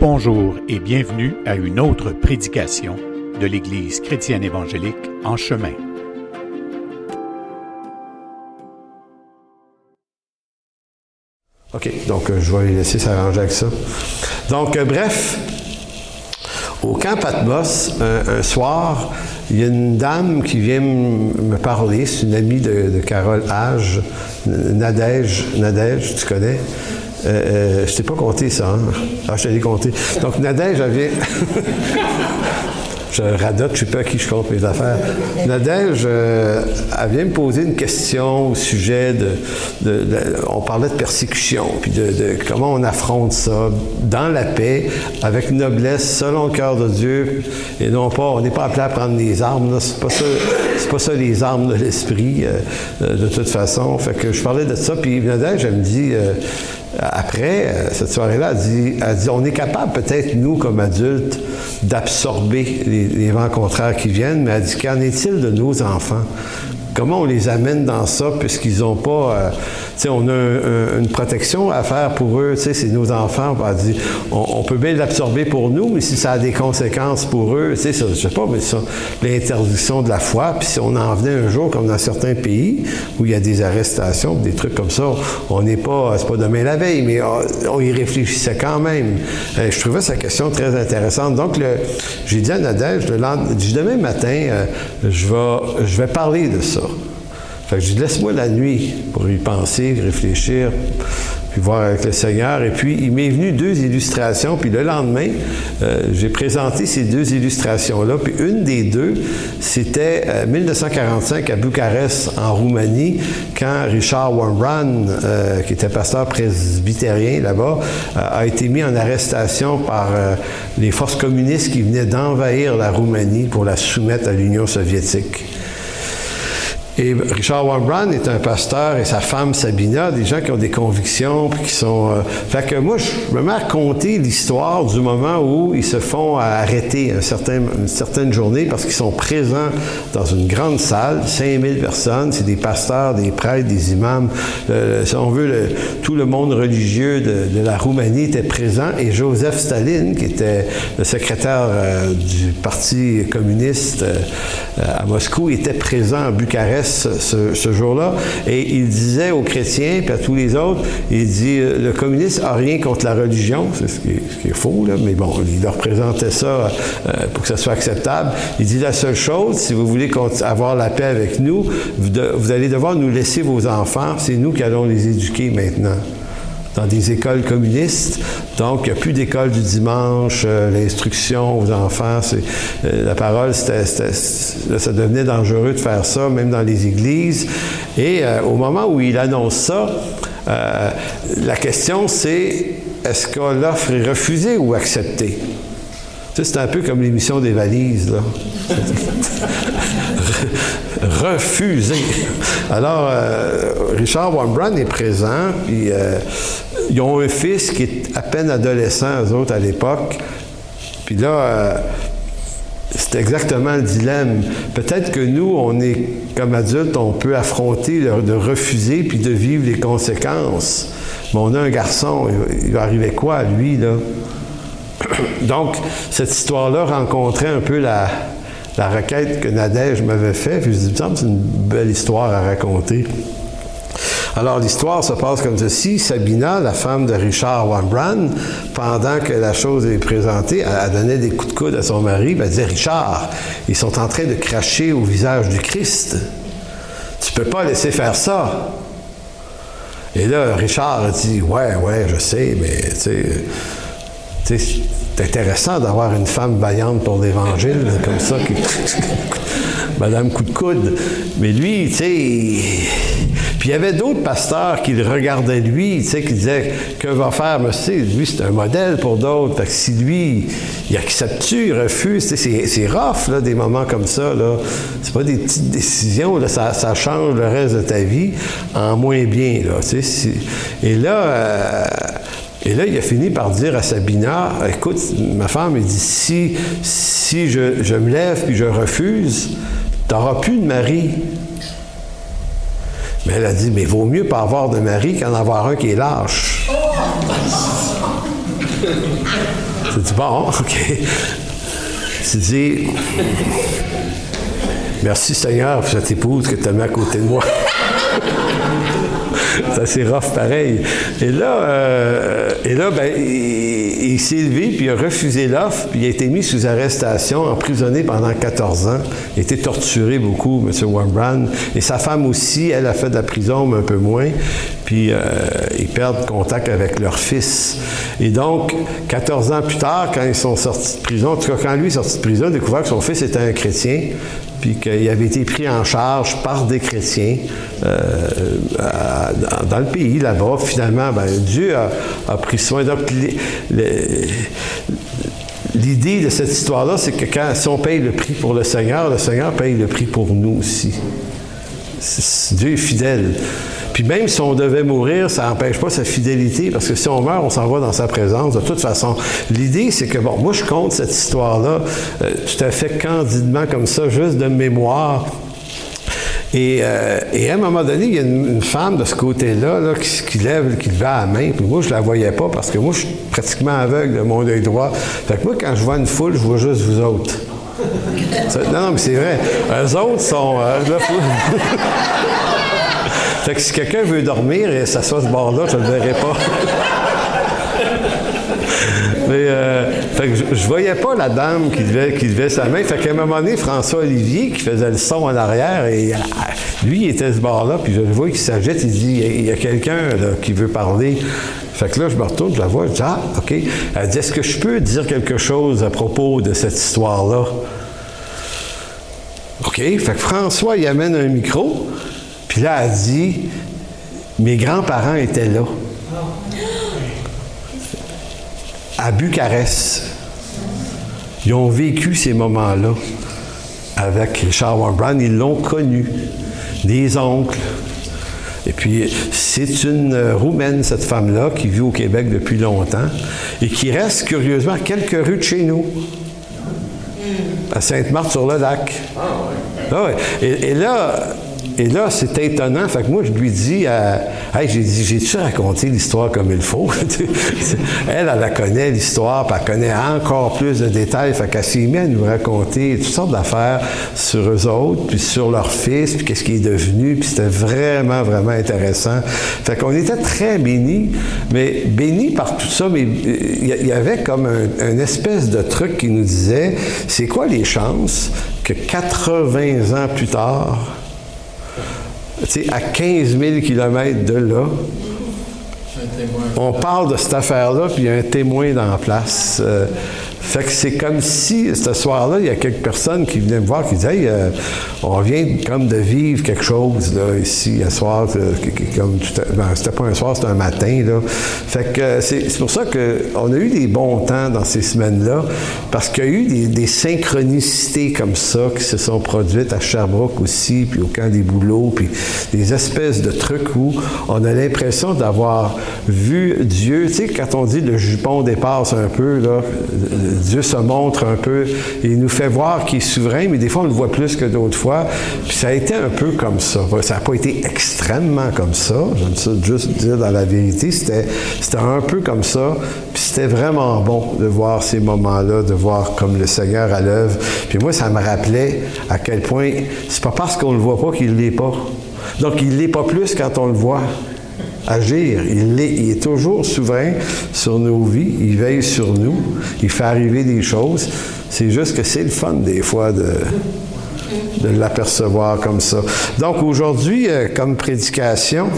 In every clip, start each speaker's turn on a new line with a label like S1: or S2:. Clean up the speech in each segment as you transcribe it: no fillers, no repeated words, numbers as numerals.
S1: Bonjour et bienvenue à une autre prédication de l'Église chrétienne évangélique En Chemin.
S2: OK, donc je vais les laisser s'arranger avec ça. Donc, bref, au camp Patmos, un soir, il y a une dame qui vient me parler, c'est une amie de Carole Hage, Nadège, tu connais? Je t'ai pas compté ça, hein? Ah, je te l'ai compté. Donc, Nadège, elle vient... Je radote, je ne sais pas à qui je compte mes affaires. Nadège, elle vient me poser une question au sujet on parlait de persécution, puis de comment on affronte ça dans la paix, avec noblesse, selon le cœur de Dieu, et non pas, on n'est pas appelé à prendre les armes, là, c'est pas ça les armes de l'esprit, de toute façon. Fait que je parlais de ça, puis Nadège, elle me dit... Après, cette soirée-là, elle dit, on est capable peut-être, nous, comme adultes, d'absorber les vents contraires qui viennent, mais elle dit, qu'en est-il de nos enfants? Comment on les amène dans ça, puisqu'ils n'ont pas... tu sais, on a une protection à faire pour eux, tu sais, c'est nos enfants. Elle dit, on peut bien l'absorber pour nous, mais si ça a des conséquences pour eux, tu sais, je ne sais pas, mais ça, l'interdiction de la foi, puis si on en venait un jour, comme dans certains pays, où il y a des arrestations, des trucs comme ça, on n'est pas... C'est pas demain la veille, mais on y réfléchissait quand même. Je trouvais sa question très intéressante. Donc, j'ai dit à Nadège, demain matin, je vais parler de ça. Fait que je dis, laisse-moi la nuit pour y penser, réfléchir, puis voir avec le Seigneur. Et puis, il m'est venu 2 illustrations. Puis le lendemain, j'ai présenté ces 2 illustrations-là. Puis une des 2, c'était 1945 à Bucarest, en Roumanie, quand Richard Wurmbrand, qui était pasteur presbytérien là-bas, a été mis en arrestation par les forces communistes qui venaient d'envahir la Roumanie pour la soumettre à l'Union soviétique. Et Richard Wurmbrand est un pasteur et sa femme Sabina, des gens qui ont des convictions puis qui sont... Fait que moi, je me mets à raconter l'histoire du moment où ils se font arrêter une certaine journée parce qu'ils sont présents dans une grande salle, 5000 personnes, c'est des pasteurs, des prêtres, des imams, si on veut, tout le monde religieux de la Roumanie était présent et Joseph Staline, qui était le secrétaire du Parti communiste à Moscou, était présent à Bucarest ce jour-là, et il disait aux chrétiens, puis à tous les autres, il dit, le communiste n'a rien contre la religion, c'est ce qui est faux, là, mais bon, il leur présentait ça pour que ça soit acceptable. Il dit, la seule chose, si vous voulez avoir la paix avec nous, vous allez devoir nous laisser vos enfants, c'est nous qui allons les éduquer maintenant. Dans des écoles communistes. Donc, il n'y a plus d'école du dimanche, l'instruction aux enfants, la parole, ça devenait dangereux de faire ça, même dans les églises. Et au moment où il annonce ça, la question c'est, est-ce que l'offre est refusée ou acceptée? Tu sais, c'est un peu comme l'émission des valises, là. Refusé. Alors, Richard Wurmbrand est présent, puis ils ont un fils qui est à peine adolescent, eux autres, à l'époque. Puis là, c'est exactement le dilemme. Peut-être que nous, on est, comme adultes, on peut affronter de refuser puis de vivre les conséquences. Mais on a un garçon, il va arriver quoi à lui, là? Donc, cette histoire-là rencontrait un peu la requête que Nadège m'avait faite. Puis je me dis, c'est une belle histoire à raconter. Alors, l'histoire se passe comme ceci. Sabina, la femme de Richard Wurmbrand, pendant que la chose est présentée, elle donnait des coups de coude à son mari, puis elle disait, Richard, ils sont en train de cracher au visage du Christ. Tu peux pas laisser faire ça. Et là, Richard a dit, ouais, je sais, mais tu sais, c'est intéressant d'avoir une femme vaillante pour l'Évangile, comme ça, Madame coup de coude. Mais lui, tu sais... Puis il y avait d'autres pasteurs qui le regardaient lui, tu sais, qui disaient, que va faire, mais tu sais, lui, c'est un modèle pour d'autres. Fait que si lui, il accepte-tu, il refuse, tu sais, c'est rough, là, des moments comme ça, là. C'est pas des petites décisions, là, ça change le reste de ta vie en moins bien, là, tu sais. Et là, il a fini par dire à Sabina, écoute, ma femme, il dit, si je me lève puis je refuse, tu n'auras plus de mari. Mais elle a dit, mais vaut mieux pas avoir de mari qu'en avoir un qui est lâche. Tu dis, bon, OK. Tu dis, merci Seigneur pour cette épouse que tu as mis à côté de moi. C'est assez rough pareil. Et là, ben, il s'est levé, puis il a refusé l'offre, puis il a été mis sous arrestation, emprisonné pendant 14 ans. Il a été torturé beaucoup, M. Wurmbrand. Et sa femme aussi, elle a fait de la prison, mais un peu moins. Puis ils perdent contact avec leur fils. Et donc, 14 ans plus tard, quand ils sont sortis de prison, en tout cas, quand lui est sorti de prison, il a découvert que son fils était un chrétien, puis qu'il avait été pris en charge par des chrétiens dans le pays, là-bas. Finalement, ben, Dieu a pris soin. Donc, l'idée de cette histoire-là, c'est que si on paye le prix pour le Seigneur paye le prix pour nous aussi. Dieu est fidèle. Puis même si on devait mourir, ça n'empêche pas sa fidélité, parce que si on meurt, on s'en va dans sa présence. De toute façon, l'idée, c'est que, bon, moi, je compte cette histoire-là tout à fait candidement comme ça, juste de mémoire. Et à un moment donné, il y a une femme de ce côté-là là, qui levait la main. Puis moi, je la voyais pas parce que moi, je suis pratiquement aveugle de mon œil droit. Fait que moi, quand je vois une foule, je vois juste vous autres. Non, mais c'est vrai. Eux autres sont... Fait que si quelqu'un veut dormir et s'assoit ce bord-là, je ne le verrai pas. Mais fait que je voyais pas la dame qui levait sa main. Fait qu'à un moment donné, François-Olivier, qui faisait le son en arrière, et lui, il était ce bord-là, puis je le vois qu'il s'agite, il dit, il y a quelqu'un là, qui veut parler. Fait que là, je me retourne, je la vois, je dis, ah, OK. Elle dit, est-ce que je peux dire quelque chose à propos de cette histoire-là? OK. Fait que François, il amène un micro, puis là, elle dit, mes grands-parents étaient là. À Bucarest. Ils ont vécu ces moments-là avec Richard Wurmbrand. Ils l'ont connu. Des oncles. Et puis, c'est une Roumaine, cette femme-là, qui vit au Québec depuis longtemps et qui reste, curieusement, à quelques rues de chez nous. À Sainte-Marthe-sur-le-Lac. Ah ouais. Et là, c'était étonnant. Fait que moi, je lui dis, hey, j'ai-tu raconté l'histoire comme il faut? elle la connaît, l'histoire, puis elle connaît encore plus de détails. Fait qu'elle s'est mise à nous raconter toutes sortes d'affaires sur eux autres, puis sur leur fils, puis qu'est-ce qui est devenu. Puis c'était vraiment, vraiment intéressant. Fait qu'on était très bénis, mais bénis par tout ça, mais il y avait comme un espèce de truc qui nous disait, c'est quoi les chances que 80 ans plus tard, tu sais, à 15 000 km de là, on parle de cette affaire-là, puis il y a un témoin dans la place. Fait que c'est comme si, ce soir-là, il y a quelques personnes qui venaient me voir, qui disaient, hey, on vient comme de vivre quelque chose, là, ici, un soir, comme c'était pas un soir, c'était un matin, là. Fait que c'est pour ça qu'on a eu des bons temps dans ces semaines-là, parce qu'il y a eu des synchronicités comme ça qui se sont produites à Sherbrooke aussi, puis au camp des Bouleaux, puis des espèces de trucs où on a l'impression d'avoir vu Dieu, tu sais, quand on dit le jupon dépasse un peu, là, Dieu se montre un peu et il nous fait voir qu'il est souverain, mais des fois, on le voit plus que d'autres fois. Puis ça a été un peu comme ça. Ça n'a pas été extrêmement comme ça. J'aime ça juste dire dans la vérité. C'était un peu comme ça. Puis c'était vraiment bon de voir ces moments-là, de voir comme le Seigneur à l'œuvre. Puis moi, ça me rappelait à quel point c'est pas parce qu'on ne le voit pas qu'il ne l'est pas. Donc, il ne l'est pas plus quand on le voit agir. Il est toujours souverain sur nos vies. Il veille sur nous. Il fait arriver des choses. C'est juste que c'est le fun, des fois, de l'apercevoir comme ça. Donc, aujourd'hui, comme prédication,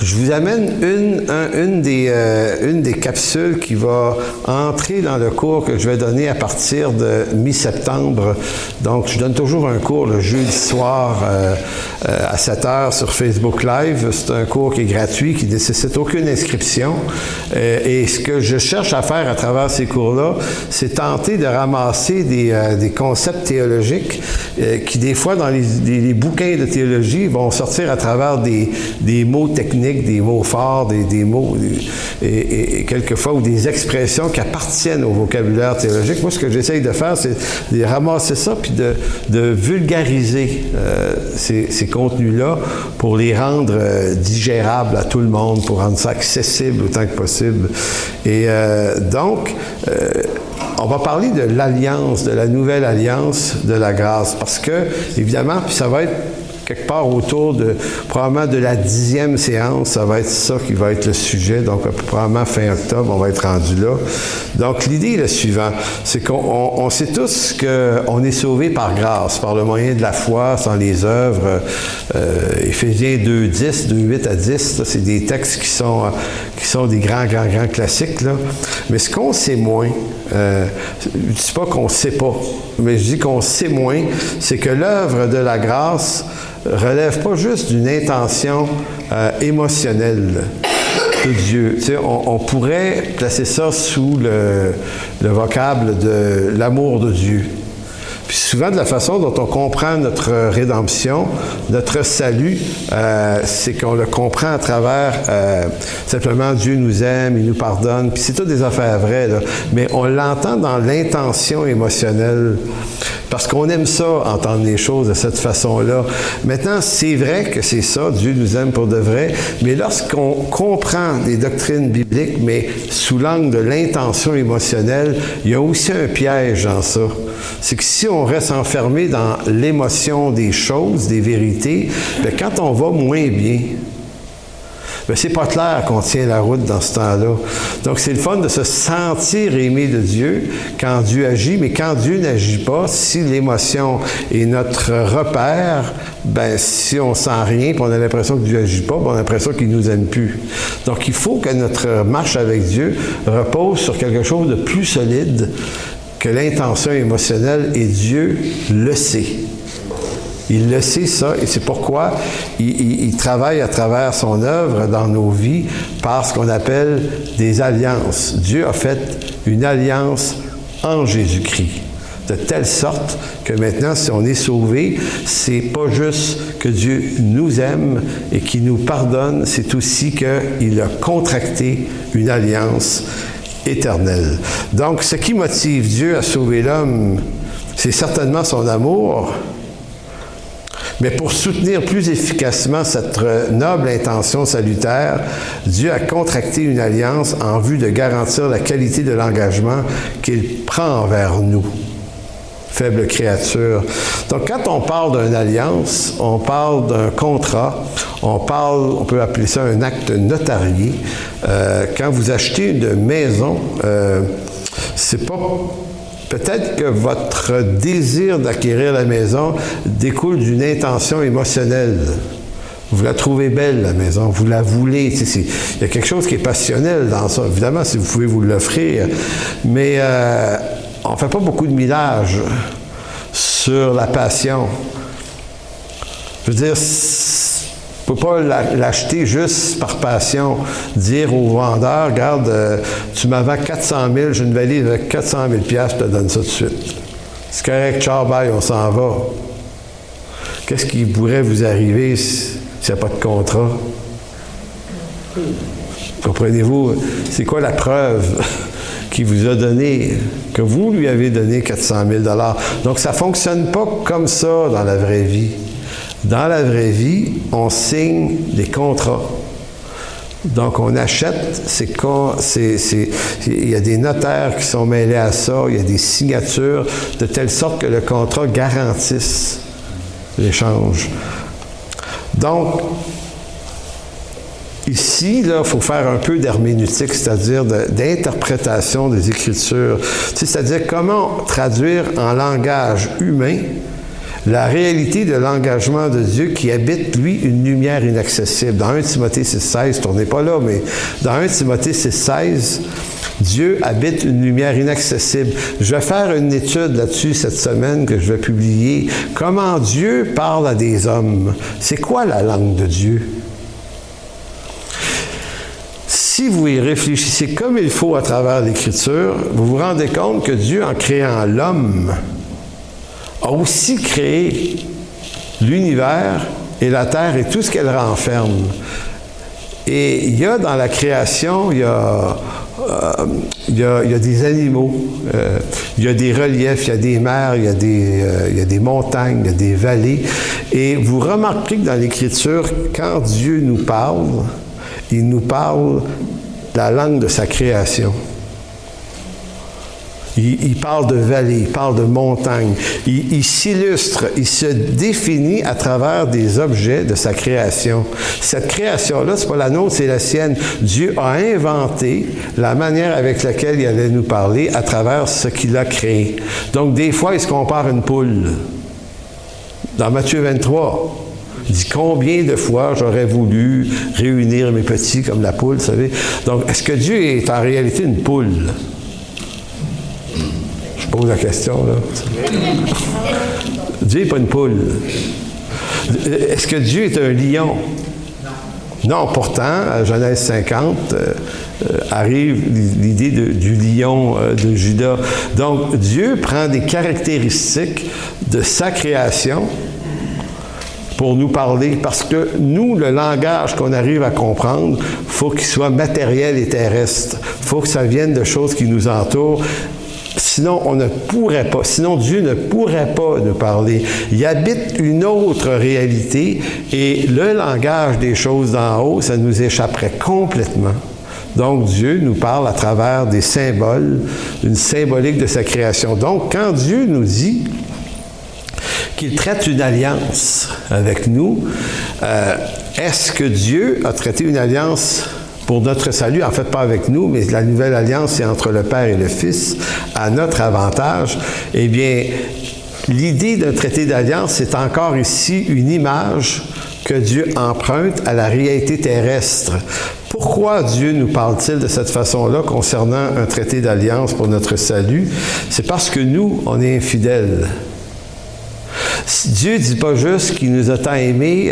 S2: je vous amène une des capsules qui va entrer dans le cours que je vais donner à partir de mi-septembre. Donc, je donne toujours un cours le jeudi soir à 7h sur Facebook Live. C'est un cours qui est gratuit, qui ne nécessite aucune inscription. Et ce que je cherche à faire à travers ces cours-là, c'est tenter de ramasser des concepts théologiques qui, des fois, dans les bouquins de théologie, vont sortir à travers des mots techniques, techniques, des mots forts, des mots, et quelquefois, ou des expressions qui appartiennent au vocabulaire théologique. Moi, ce que j'essaye de faire, c'est de ramasser ça, puis de vulgariser ces contenus-là pour les rendre digérables à tout le monde, pour rendre ça accessible autant que possible. Et donc, on va parler de l'alliance, de la nouvelle alliance de la grâce, parce que, évidemment, puis ça va être quelque part autour de, probablement de la 10e séance, ça va être ça qui va être le sujet, donc probablement fin octobre, on va être rendu là. Donc, l'idée est la suivante, c'est qu'on sait tous qu'on est sauvé par grâce, par le moyen de la foi, sans les œuvres. Éphésiens 2:10, 2:8 à 10, là, c'est des textes qui sont des grands classiques, là. Mais ce qu'on sait moins, je ne dis pas qu'on ne sait pas, mais je dis qu'on sait moins, c'est que l'œuvre de la grâce relève pas juste d'une intention émotionnelle de Dieu. Tu sais, on pourrait placer ça sous le vocable de l'amour de Dieu. Puis souvent, de la façon dont on comprend notre rédemption, notre salut, c'est qu'on le comprend à travers simplement Dieu nous aime, il nous pardonne, puis c'est toutes des affaires vraies, là. Mais on l'entend dans l'intention émotionnelle, parce qu'on aime ça, entendre les choses de cette façon-là. Maintenant, c'est vrai que c'est ça, Dieu nous aime pour de vrai, mais lorsqu'on comprend des doctrines bibliques, mais sous l'angle de l'intention émotionnelle, il y a aussi un piège dans ça. C'est que si on reste enfermé dans l'émotion des choses, des vérités, bien, quand on va moins bien, bien, c'est pas clair qu'on tient la route dans ce temps-là. Donc, c'est le fun de se sentir aimé de Dieu quand Dieu agit, mais quand Dieu n'agit pas, si l'émotion est notre repère, bien, si on sent rien, puis on a l'impression que Dieu n'agit pas, puis on a l'impression qu'il ne nous aime plus. Donc, il faut que notre marche avec Dieu repose sur quelque chose de plus solide que l'intention émotionnelle, et Dieu le sait. Il le sait, ça, et c'est pourquoi il travaille à travers son œuvre dans nos vies par ce qu'on appelle des alliances. Dieu a fait une alliance en Jésus-Christ, de telle sorte que maintenant, si on est sauvé, c'est pas juste que Dieu nous aime et qu'il nous pardonne, c'est aussi qu'il a contracté une alliance éternelle. Donc, ce qui motive Dieu à sauver l'homme, c'est certainement son amour, mais pour soutenir plus efficacement cette noble intention salutaire, Dieu a contracté une alliance en vue de garantir la qualité de l'engagement qu'il prend envers nous, faibles créatures. Donc, quand on parle d'une alliance, on parle d'un contrat, on peut appeler ça un acte notarié. Quand vous achetez une maison, c'est pas... Peut-être que votre désir d'acquérir la maison découle d'une intention émotionnelle. Vous la trouvez belle, la maison, vous la voulez. Il y a quelque chose qui est passionnel dans ça. Évidemment, si vous pouvez vous l'offrir, mais on ne fait pas beaucoup de millage sur la passion. Je veux dire, on ne peut pas l'acheter juste par passion. Dire au vendeur, regarde, tu m'as vendu 400 000, j'ai une valise avec 400 000 $, je te donne ça tout de suite. C'est correct, ciao, bye, on s'en va. Qu'est-ce qui pourrait vous arriver s'il n'y a pas de contrat? Comprenez-vous? C'est quoi la preuve qu'il vous a donné, que vous lui avez donné 400 000 $? Donc, ça ne fonctionne pas comme ça dans la vraie vie. Dans la vraie vie, on signe des contrats. Donc, on achète, il y a des notaires qui sont mêlés à ça, il y a des signatures, de telle sorte que le contrat garantisse l'échange. Donc, ici, il faut faire un peu d'herméneutique, c'est-à-dire d'interprétation des Écritures. C'est-à-dire comment traduire en langage humain la réalité de l'engagement de Dieu qui habite, lui, une lumière inaccessible. Dans 1 Timothée 6,16, tournez pas là, mais dans 1 Timothée 6,16, Dieu habite une lumière inaccessible. Je vais faire une étude là-dessus cette semaine que je vais publier. Comment Dieu parle à des hommes. C'est quoi la langue de Dieu? Si vous y réfléchissez comme il faut à travers l'Écriture, vous vous rendez compte que Dieu, en créant l'homme, a aussi créé l'univers et la terre et tout ce qu'elle renferme. Et il y a dans la création, il y a des animaux, il y a des reliefs, il y a des mers, il y a des montagnes, il y a des vallées. Et vous remarquez que dans l'Écriture, quand Dieu nous parle, il nous parle la langue de sa création. Il parle de vallées, il parle de montagnes. Il s'illustre, il se définit à travers des objets de sa création. Cette création-là, c'est pas la nôtre, c'est la sienne. Dieu a inventé la manière avec laquelle il allait nous parler à travers ce qu'il a créé. Donc, des fois, il se compare à une poule. Dans Matthieu 23, il dit combien de fois j'aurais voulu réunir mes petits comme la poule, vous savez. Donc, est-ce que Dieu est en réalité une poule? Je pose la question, là. Dieu n'est pas une poule. Est-ce que Dieu est un lion? Non, pourtant, à Genèse 50, arrive l'idée du lion de Juda. Donc, Dieu prend des caractéristiques de sa création pour nous parler, parce que nous, le langage qu'on arrive à comprendre, il faut qu'il soit matériel et terrestre. Il faut que ça vienne de choses qui nous entourent. Sinon, on ne pourrait pas, sinon Dieu ne pourrait pas nous parler. Il habite une autre réalité et le langage des choses d'en haut, ça nous échapperait complètement. Donc, Dieu nous parle à travers des symboles, une symbolique de sa création. Donc, quand Dieu nous dit qu'il traite une alliance avec nous, est-ce que Dieu a traité une alliance pour notre salut, en fait pas avec nous, mais la nouvelle alliance, c'est entre le Père et le Fils, à notre avantage? Eh bien, l'idée d'un traité d'alliance, c'est encore ici une image que Dieu emprunte à la réalité terrestre. Pourquoi Dieu nous parle-t-il de cette façon-là concernant un traité d'alliance pour notre salut? C'est parce que nous, on est infidèles. Dieu ne dit pas juste qu'il nous a tant aimés,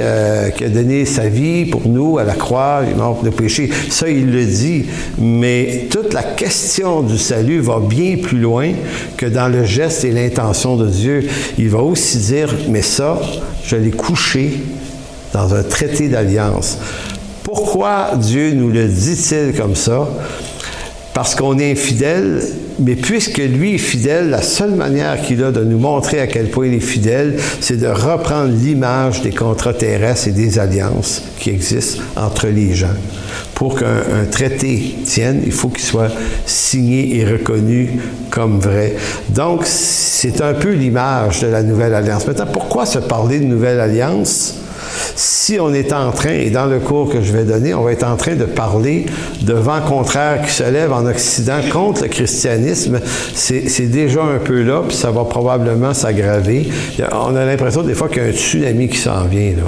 S2: qu'il a donné sa vie pour nous à la croix, il est mort pour nos péchés. Ça, il le dit. Mais toute la question du salut va bien plus loin que dans le geste et l'intention de Dieu. Il va aussi dire, mais ça, je l'ai couché dans un traité d'alliance. Pourquoi Dieu nous le dit-il comme ça? Parce qu'on est infidèle, mais puisque lui est fidèle, la seule manière qu'il a de nous montrer à quel point il est fidèle, c'est de reprendre l'image des contrats terrestres et des alliances qui existent entre les gens. Pour qu'un traité tienne, il faut qu'il soit signé et reconnu comme vrai. Donc, c'est un peu l'image de la nouvelle alliance. Maintenant, pourquoi se parler de nouvelle alliance? Si on est en train, et dans le cours que je vais donner, on va être en train de parler de vents contraires qui se lèvent en Occident contre le christianisme, c'est déjà un peu là, puis ça va probablement s'aggraver. On a l'impression des fois qu'il y a un tsunami qui s'en vient, là.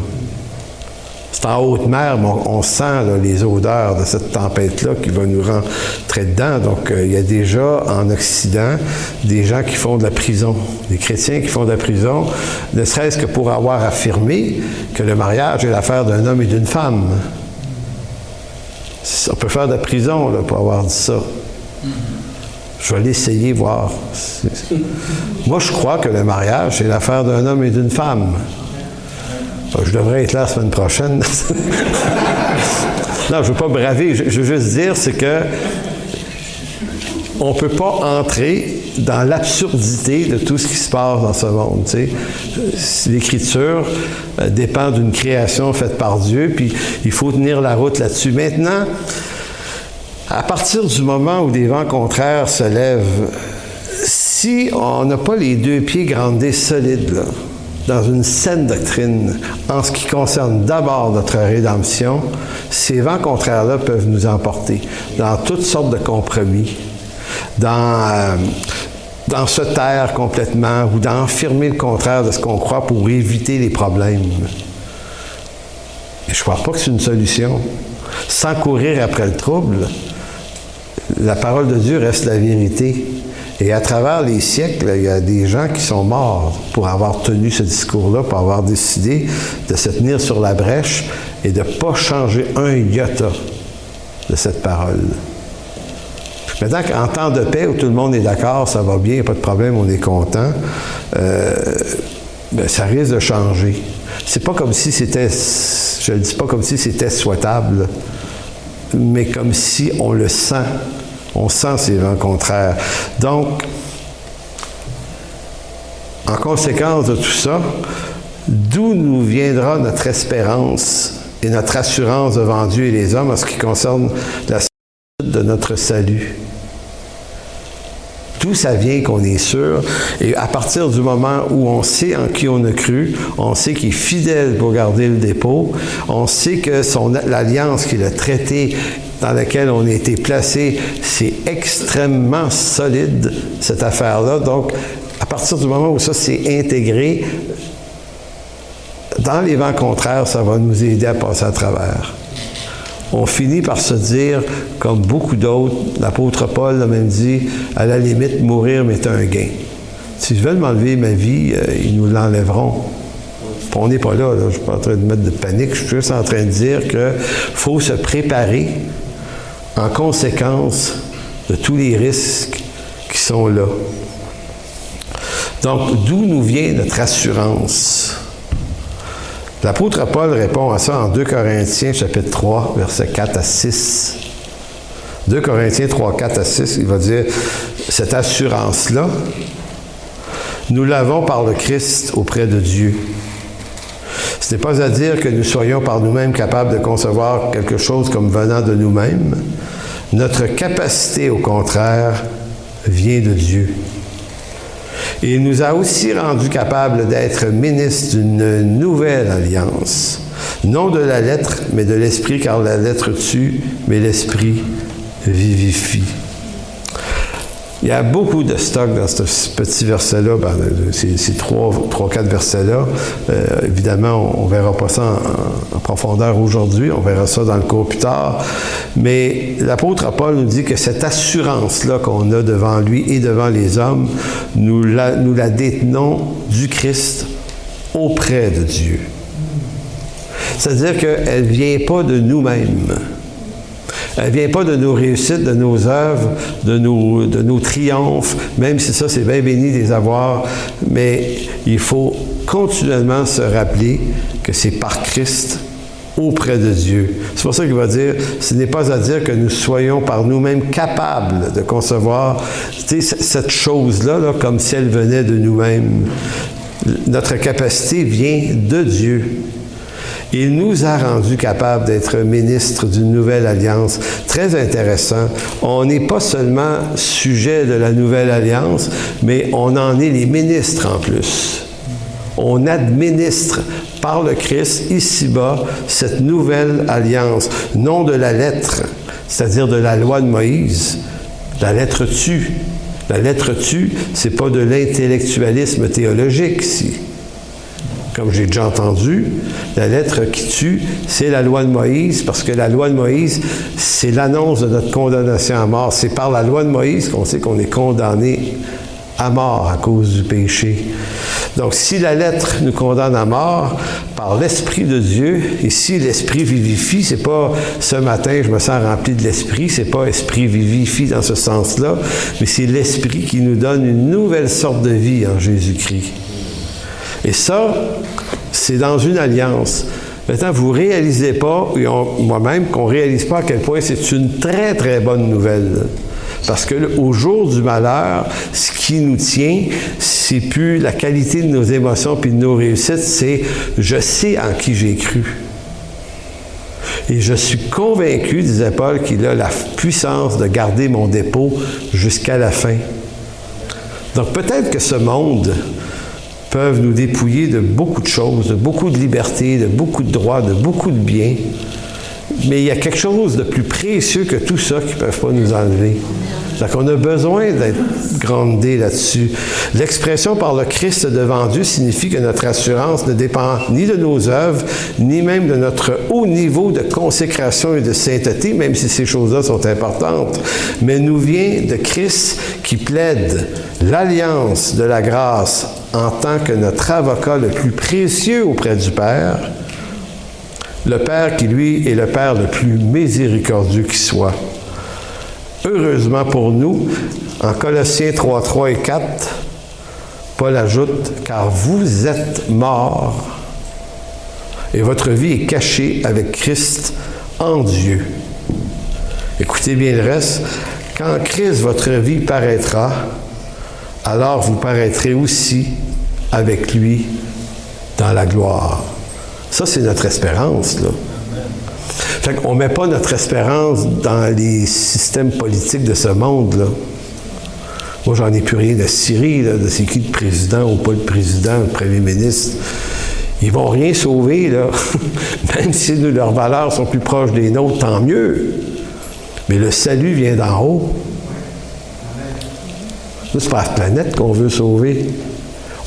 S2: C'est en haute mer, mais on sent là, les odeurs de cette tempête-là qui va nous rentrer dedans. Donc, il y a déjà en Occident des gens qui font de la prison, des chrétiens qui font de la prison, ne serait-ce que pour avoir affirmé que le mariage est l'affaire d'un homme et d'une femme. On peut faire de la prison là, pour avoir dit ça. Je vais l'essayer, voir. Moi, je crois que le mariage, c'est l'affaire d'un homme et d'une femme. Je devrais être là la semaine prochaine. Non, je ne veux pas braver. Je veux juste dire, c'est que on ne peut pas entrer dans l'absurdité de tout ce qui se passe dans ce monde. Tu sais. L'Écriture dépend d'une création faite par Dieu, puis il faut tenir la route là-dessus. Maintenant, à partir du moment où des vents contraires se lèvent, si on n'a pas les deux pieds grandés solides, là, dans une saine doctrine, en ce qui concerne d'abord notre rédemption, ces vents contraires-là peuvent nous emporter dans toutes sortes de compromis, dans se taire complètement ou d'enfermer le contraire de ce qu'on croit pour éviter les problèmes. Et je ne crois pas que c'est une solution. Sans courir après le trouble, la parole de Dieu reste la vérité. Et à travers les siècles, il y a des gens qui sont morts pour avoir tenu ce discours-là, pour avoir décidé de se tenir sur la brèche et de ne pas changer un iota de cette parole. Maintenant, en temps de paix, où tout le monde est d'accord, ça va bien, il n'y a pas de problème, on est content, ça risque de changer. C'est pas comme si c'était, je ne le dis pas comme si c'était souhaitable, mais comme si on le sent. On sent ces vents contraires. Donc, en conséquence de tout ça, d'où nous viendra notre espérance et notre assurance devant Dieu et les hommes en ce qui concerne la certitude de notre salut? D'où ça vient qu'on est sûr, et à partir du moment où on sait en qui on a cru, on sait qu'il est fidèle pour garder le dépôt, on sait que l'alliance, qui est le traité dans lequel on a été placé, c'est extrêmement solide, cette affaire-là. Donc, à partir du moment où ça s'est intégré, dans les vents contraires, ça va nous aider à passer à travers. On finit par se dire, comme beaucoup d'autres, l'apôtre Paul a même dit, à la limite, mourir m'est un gain. Si je veux m'enlever ma vie, ils nous l'enlèveront. Puis on n'est pas là, je ne suis pas en train de mettre de panique, je suis juste en train de dire qu'il faut se préparer en conséquence de tous les risques qui sont là. Donc, d'où nous vient notre assurance? L'apôtre Paul répond à ça en 2 Corinthiens, chapitre 3, versets 4 à 6. 2 Corinthiens 3, 4 à 6, il va dire, cette assurance-là, nous l'avons par le Christ auprès de Dieu. Ce n'est pas à dire que nous soyons par nous-mêmes capables de concevoir quelque chose comme venant de nous-mêmes. Notre capacité, au contraire, vient de Dieu. Et il nous a aussi rendus capables d'être ministres d'une nouvelle alliance. Non de la lettre, mais de l'esprit, car la lettre tue, mais l'esprit vivifie. Il y a beaucoup de stock dans ce petit verset-là, ces trois, quatre versets-là. Évidemment, on ne verra pas ça en profondeur aujourd'hui, on verra ça dans le cours plus tard. Mais l'apôtre Paul nous dit que cette assurance-là qu'on a devant lui et devant les hommes, nous la détenons du Christ auprès de Dieu. C'est-à-dire qu'elle ne vient pas de nous-mêmes. Elle ne vient pas de nos réussites, de nos œuvres, de nos triomphes, même si ça, c'est bien béni de les avoir, mais il faut continuellement se rappeler que c'est par Christ auprès de Dieu. C'est pour ça qu'il va dire, ce n'est pas à dire que nous soyons par nous-mêmes capables de concevoir cette chose-là, là, comme si elle venait de nous-mêmes. Notre capacité vient de Dieu. Il nous a rendus capables d'être ministres d'une nouvelle alliance. Très intéressant. On n'est pas seulement sujet de la nouvelle alliance, mais on en est les ministres en plus. On administre par le Christ, ici-bas, cette nouvelle alliance. Non de la lettre, c'est-à-dire de la loi de Moïse. La lettre tue. La lettre tue, c'est pas de l'intellectualisme théologique ici. Comme j'ai déjà entendu, la lettre qui tue, c'est la loi de Moïse, parce que la loi de Moïse, c'est l'annonce de notre condamnation à mort. C'est par la loi de Moïse qu'on sait qu'on est condamné à mort à cause du péché. Donc, si la lettre nous condamne à mort, par l'Esprit de Dieu, et si l'Esprit vivifie, c'est pas ce matin je me sens rempli de l'Esprit, c'est pas Esprit vivifie dans ce sens-là, mais c'est l'Esprit qui nous donne une nouvelle sorte de vie en Jésus-Christ. Et ça, c'est dans une alliance. Maintenant, vous ne réalisez pas, et moi-même, qu'on ne réalise pas à quel point c'est une très, très bonne nouvelle. Parce qu'au jour du malheur, ce qui nous tient, c'est plus la qualité de nos émotions puis de nos réussites, c'est « je sais en qui j'ai cru ». Et je suis convaincu, disait Paul, qu'il a la puissance de garder mon dépôt jusqu'à la fin. Donc peut-être que ce monde peuvent nous dépouiller de beaucoup de choses, de beaucoup de liberté, de beaucoup de droits, de beaucoup de biens. Mais il y a quelque chose de plus précieux que tout ça qui ne peuvent pas nous enlever. Donc, on a besoin d'être grandé là-dessus. L'expression par le Christ devant Dieu signifie que notre assurance ne dépend ni de nos œuvres, ni même de notre haut niveau de consécration et de sainteté, même si ces choses-là sont importantes, mais nous vient de Christ qui plaide l'alliance de la grâce en tant que notre avocat le plus précieux auprès du Père, le Père qui, lui, est le Père le plus miséricordieux qui soit. Heureusement pour nous, en Colossiens 3, 3 et 4, Paul ajoute « Car vous êtes morts et votre vie est cachée avec Christ en Dieu. Écoutez bien le reste. Quand Christ, votre vie, paraîtra, alors vous paraîtrez aussi avec lui dans la gloire. Ça, c'est notre espérance, là. Fait qu'on ne met pas notre espérance dans les systèmes politiques de ce monde, là. Moi, j'en ai plus rien de Syrie, là, de c'est qui le président ou pas le président, le premier ministre. Ils vont rien sauver, là. Même si leurs valeurs sont plus proches des nôtres, tant mieux. Mais le salut vient d'en haut. C'est pas la planète qu'on veut sauver.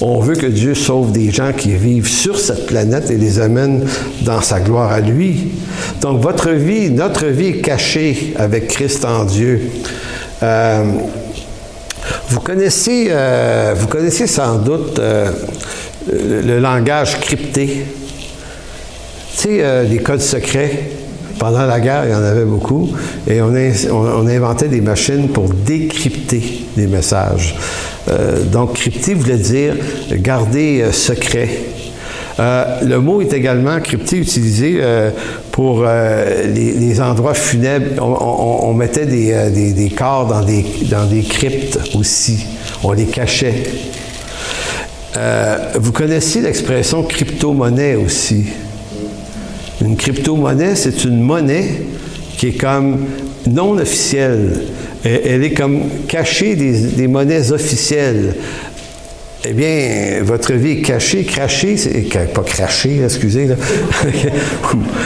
S2: On veut que Dieu sauve des gens qui vivent sur cette planète et les amène dans sa gloire à lui. Donc, votre vie, notre vie est cachée avec Christ en Dieu. Vous connaissez sans doute le langage crypté. Tu sais, les codes secrets. Pendant la guerre, il y en avait beaucoup. Et on inventait des machines pour décrypter des messages. Donc, crypter voulait dire garder secret. Le mot est également, crypté, utilisé pour les endroits funèbres. On mettait des corps dans des cryptes aussi. On les cachait. Vous connaissez l'expression crypto-monnaie aussi. Une crypto-monnaie, c'est une monnaie qui est comme non officielle. Elle est comme cachée des monnaies officielles. Eh bien, votre vie est cachée. Crachée, c'est... Pas crachée, excusez. Là.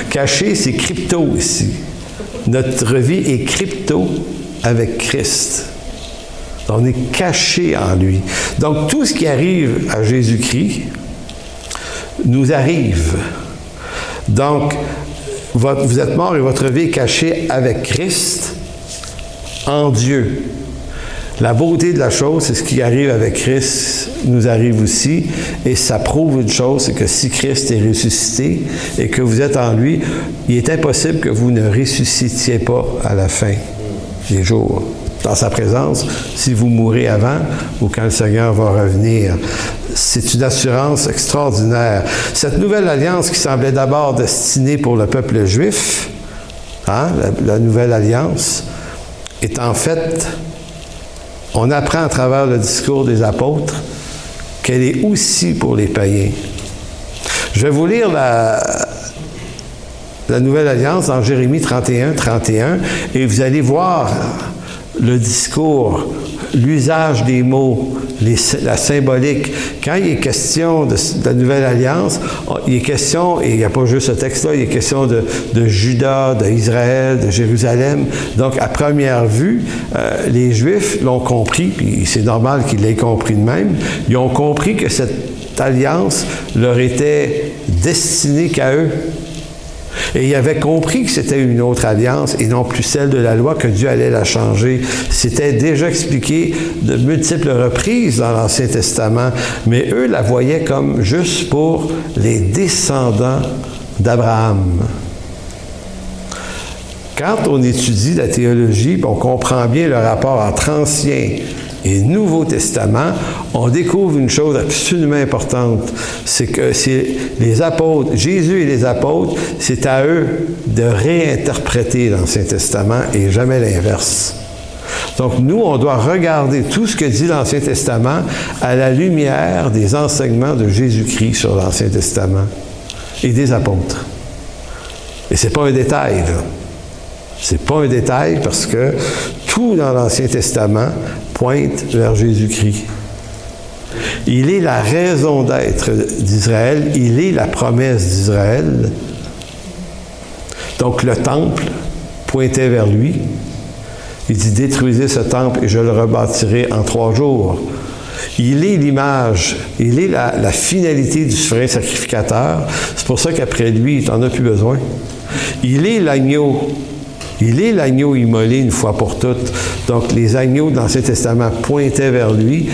S2: Cachée, c'est crypto ici. Notre vie est crypto avec Christ. On est caché en lui. Donc, tout ce qui arrive à Jésus-Christ nous arrive. Donc, vous êtes mort et votre vie est cachée avec Christ en Dieu. La beauté de la chose, c'est ce qui arrive avec Christ nous arrive aussi. Et ça prouve une chose, c'est que si Christ est ressuscité et que vous êtes en lui, il est impossible que vous ne ressuscitiez pas à la fin des jours. Dans sa présence, si vous mourrez avant ou quand le Seigneur va revenir. C'est une assurance extraordinaire. Cette nouvelle alliance qui semblait d'abord destinée pour le peuple juif, la nouvelle alliance, est en fait, on apprend à travers le discours des apôtres qu'elle est aussi pour les païens. Je vais vous lire la nouvelle alliance dans Jérémie 31, et vous allez voir le discours, l'usage des mots, la symbolique. Quand il est question de la nouvelle alliance, il est question, et il n'y a pas juste ce texte-là, il est question de Juda, d'Israël, de Jérusalem. Donc, à première vue, les Juifs l'ont compris, puis c'est normal qu'ils l'aient compris de même. Ils ont compris que cette alliance leur était destinée qu'à eux. Et il avait compris que c'était une autre alliance et non plus celle de la loi, que Dieu allait la changer. C'était déjà expliqué de multiples reprises dans l'Ancien Testament, mais eux la voyaient comme juste pour les descendants d'Abraham. Quand on étudie la théologie, on comprend bien le rapport entre Ancien et Nouveau Testament, on découvre une chose absolument importante, c'est que c'est les apôtres, Jésus et les apôtres, c'est à eux de réinterpréter l'Ancien Testament et jamais l'inverse. Donc nous, on doit regarder tout ce que dit l'Ancien Testament à la lumière des enseignements de Jésus-Christ sur l'Ancien Testament et des apôtres. Et c'est pas un détail, là. C'est pas un détail parce que tout dans l'Ancien Testament pointe vers Jésus-Christ. Il est la raison d'être d'Israël, il est la promesse d'Israël. Donc le temple pointait vers lui. Il dit « Détruisez ce temple et je le rebâtirai en 3 jours ». Il est l'image, il est la finalité du souverain sacrificateur. C'est pour ça qu'après lui, il n'en a plus besoin. Il est l'agneau. Il est l'agneau immolé une fois pour toutes. Donc, les agneaux dans l'Ancien Testament pointaient vers lui.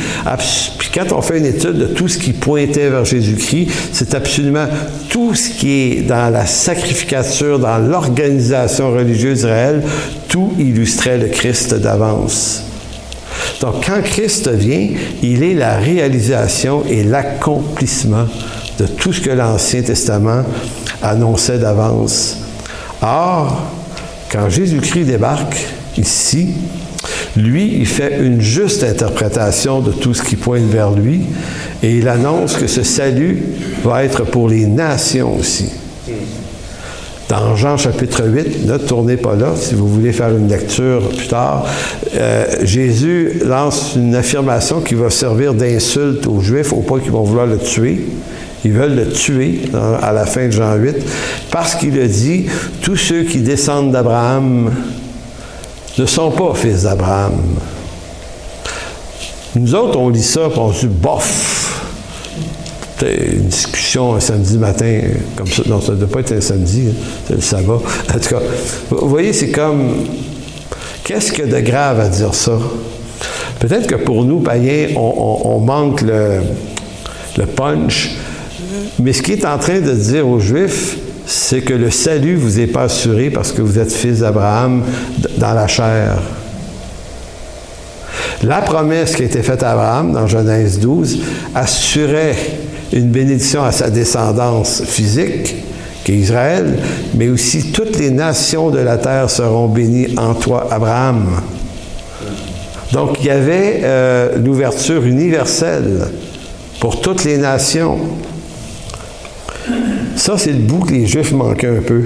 S2: Puis quand on fait une étude de tout ce qui pointait vers Jésus-Christ, c'est absolument tout ce qui est dans la sacrificature, dans l'organisation religieuse d'Israël, tout illustrait le Christ d'avance. Donc, quand Christ vient, il est la réalisation et l'accomplissement de tout ce que l'Ancien Testament annonçait d'avance. Or, Quand Jésus-Christ débarque ici, lui, il fait une juste interprétation de tout ce qui pointe vers lui et il annonce que ce salut va être pour les nations aussi. Dans Jean chapitre 8, ne tournez pas là, si vous voulez faire une lecture plus tard, Jésus lance une affirmation qui va servir d'insulte aux Juifs au point qu'ils vont vouloir le tuer. Ils veulent le tuer à la fin de Jean 8 parce qu'il a dit « Tous ceux qui descendent d'Abraham ne sont pas fils d'Abraham. » Nous autres, on lit ça et on se dit « Bof! » Une discussion un samedi matin, comme ça. Non, ça ne doit pas être un samedi, hein, c'est le sabbat. En tout cas, vous voyez, c'est comme... Qu'est-ce qu'il y a de grave à dire ça? Peut-être que pour nous, païens, on manque le punch, mais ce qu'il est en train de dire aux Juifs, c'est que le salut ne vous est pas assuré parce que vous êtes fils d'Abraham dans la chair. La promesse qui a été faite à Abraham dans Genèse 12 assurait une bénédiction à sa descendance physique, qui est Israël, mais aussi toutes les nations de la terre seront bénies en toi, Abraham. Donc, il y avait l'ouverture universelle pour toutes les nations. Ça, c'est le bout que les Juifs manquaient un peu.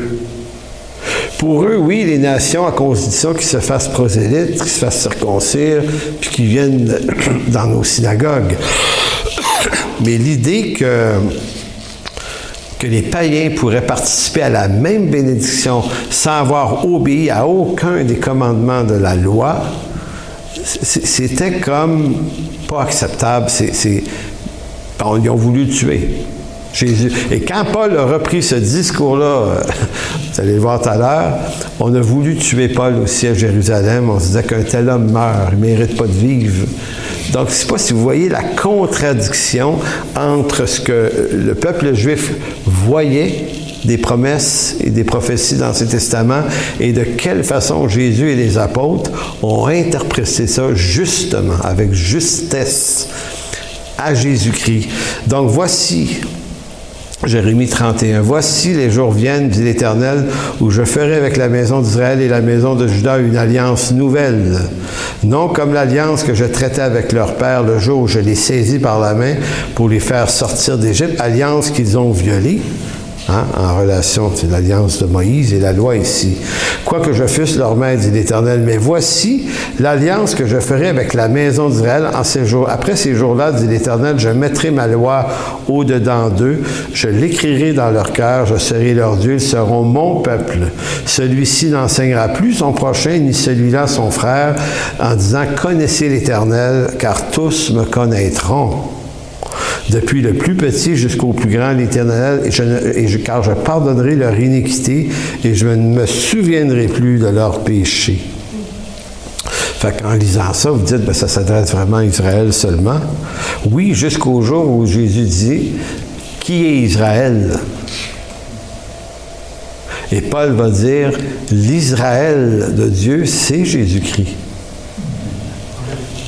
S2: Pour eux, oui, les nations, à condition qu'ils se fassent prosélytes, qu'ils se fassent circoncire, puis qu'ils viennent dans nos synagogues. Mais l'idée que les païens pourraient participer à la même bénédiction sans avoir obéi à aucun des commandements de la loi, c'était comme pas acceptable. Ils ont voulu le tuer. Jésus. Et quand Paul a repris ce discours-là, vous allez le voir tout à l'heure, on a voulu tuer Paul aussi à Jérusalem. On se disait qu'un tel homme meurt, il ne mérite pas de vivre. Donc, je ne sais pas si vous voyez la contradiction entre ce que le peuple juif voyait des promesses et des prophéties dans l'Ancien Testament et de quelle façon Jésus et les apôtres ont interprété ça justement, avec justesse, à Jésus-Christ. Donc, voici... Jérémie 31. « Voici les jours viennent, dit l'Éternel, où je ferai avec la maison d'Israël et la maison de Juda une alliance nouvelle, non comme l'alliance que je traitais avec leur père le jour où je les saisis par la main pour les faire sortir d'Égypte, alliance qu'ils ont violée. » En relation, c'est l'alliance de Moïse et la loi ici. « Quoique je fusse leur maître, dit l'Éternel, mais voici l'alliance que je ferai avec la maison d'Israël en ces jours. Après ces jours-là, dit l'Éternel, je mettrai ma loi au-dedans d'eux, je l'écrirai dans leur cœur, je serai leur Dieu, ils seront mon peuple. Celui-ci n'enseignera plus son prochain, ni celui-là son frère, en disant, connaissez l'Éternel, car tous me connaîtront. Depuis le plus petit jusqu'au plus grand, l'Éternel, car je pardonnerai leur iniquité et je ne me souviendrai plus de leurs péchés. » Fait qu'en lisant ça, vous dites, ça s'adresse vraiment à Israël seulement. Oui, jusqu'au jour où Jésus dit, « Qui est Israël? » Et Paul va dire, « L'Israël de Dieu, c'est Jésus-Christ. »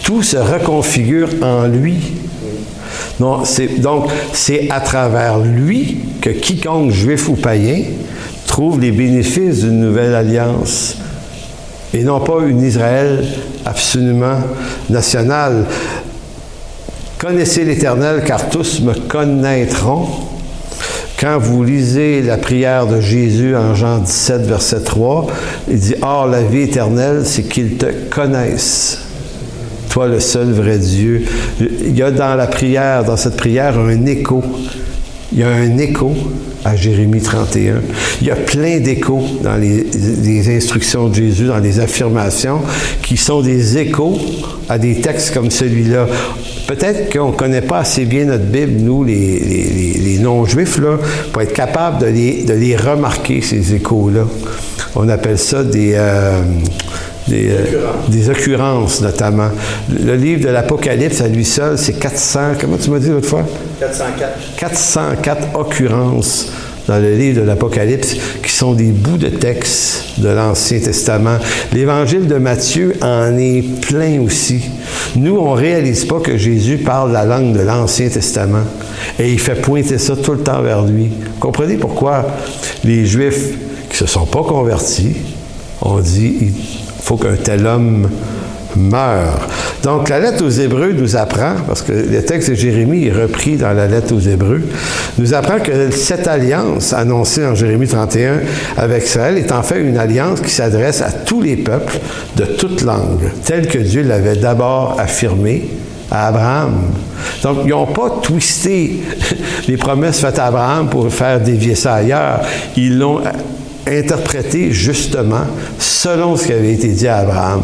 S2: Tout se reconfigure en lui. Non, donc, c'est à travers lui que quiconque, juif ou païen, trouve les bénéfices d'une nouvelle alliance. Et non pas une Israël absolument nationale. Connaissez l'Éternel, car tous me connaîtront. Quand vous lisez la prière de Jésus en Jean 17, verset 3, il dit « Or, la vie éternelle, c'est qu'ils te connaissent. » Toi, le seul vrai Dieu. Il y a dans cette prière, un écho. Il y a un écho à Jérémie 31. Il y a plein d'échos dans les instructions de Jésus, dans les affirmations, qui sont des échos à des textes comme celui-là. Peut-être qu'on ne connaît pas assez bien notre Bible, nous, les non-juifs, là, pour être capable de les remarquer, ces échos-là. On appelle ça des occurrences, notamment. Le livre de l'Apocalypse, à lui seul, c'est 400... Comment tu m'as dit l'autre fois? 404. 404 occurrences dans le livre de l'Apocalypse, qui sont des bouts de texte de l'Ancien Testament. L'Évangile de Matthieu en est plein aussi. Nous, on ne réalise pas que Jésus parle la langue de l'Ancien Testament. Et il fait pointer ça tout le temps vers lui. Comprenez pourquoi les Juifs qui ne se sont pas convertis, on dit il faut qu'un tel homme meure. Donc, la lettre aux Hébreux nous apprend, parce que le texte de Jérémie est repris dans la lettre aux Hébreux, nous apprend que cette alliance annoncée en Jérémie 31 avec Israël est en fait une alliance qui s'adresse à tous les peuples de toute langue, telle que Dieu l'avait d'abord affirmée à Abraham. Donc, ils n'ont pas twisté les promesses faites à Abraham pour faire dévier ça ailleurs. Ils l'ont interprété justement selon ce qui avait été dit à Abraham.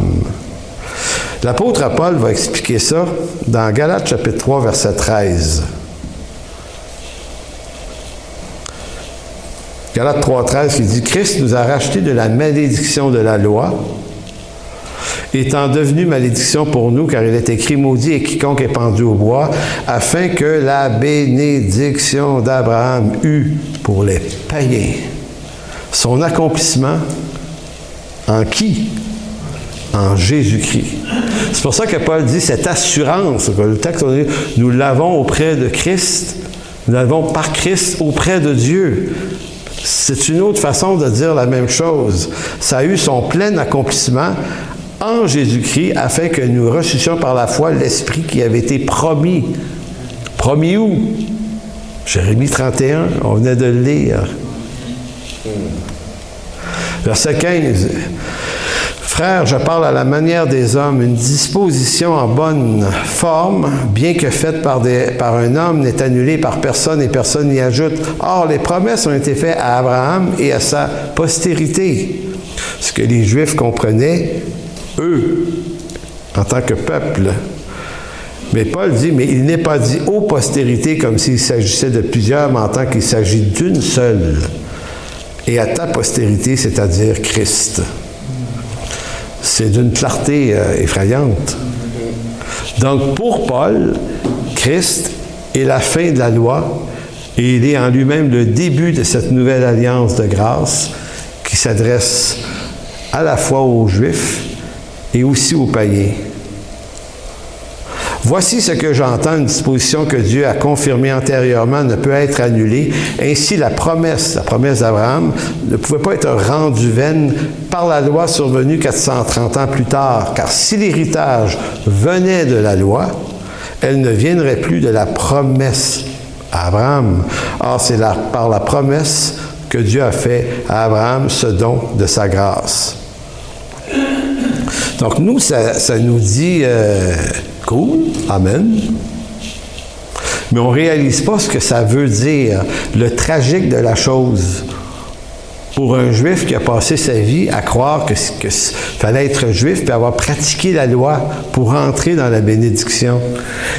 S2: L'apôtre Paul va expliquer ça dans Galates chapitre 3, verset 13. Galates 3, 13 qui dit « Christ nous a rachetés de la malédiction de la loi, étant devenu malédiction pour nous, car il est écrit « Maudit est quiconque est pendu au bois, afin que la bénédiction d'Abraham eût pour les païens son accomplissement en qui? En Jésus-Christ. » C'est pour ça que Paul dit cette assurance, que le texte, nous l'avons auprès de Christ, nous l'avons par Christ auprès de Dieu. C'est une autre façon de dire la même chose. Ça a eu son plein accomplissement en Jésus-Christ, afin que nous reçussions par la foi l'Esprit qui avait été promis. Promis où? Jérémie 31, on venait de le lire. Verset 15. Frères, je parle à la manière des hommes, une disposition en bonne forme, bien que faite par un homme, n'est annulée par personne et personne n'y ajoute. Or, les promesses ont été faites à Abraham et à sa postérité. Ce que les Juifs comprenaient, eux, en tant que peuple. Mais Paul dit, mais il n'est pas dit aux postérités comme s'il s'agissait de plusieurs, mais en tant qu'il s'agit d'une seule. Et à ta postérité, c'est-à-dire Christ. C'est d'une clarté effrayante. Donc, pour Paul, Christ est la fin de la loi et il est en lui-même le début de cette nouvelle alliance de grâce qui s'adresse à la fois aux Juifs et aussi aux païens. Voici ce que j'entends, une disposition que Dieu a confirmée antérieurement ne peut être annulée. Ainsi, la promesse d'Abraham ne pouvait pas être rendue vaine par la loi survenue 430 ans plus tard, car si l'héritage venait de la loi, elle ne viendrait plus de la promesse à Abraham. Or, c'est par la promesse que Dieu a fait à Abraham ce don de sa grâce. Donc, nous, ça nous dit... cool, amen. Mais on ne réalise pas ce que ça veut dire, le tragique de la chose. Pour un Juif qui a passé sa vie à croire que fallait être Juif et avoir pratiqué la loi pour entrer dans la bénédiction.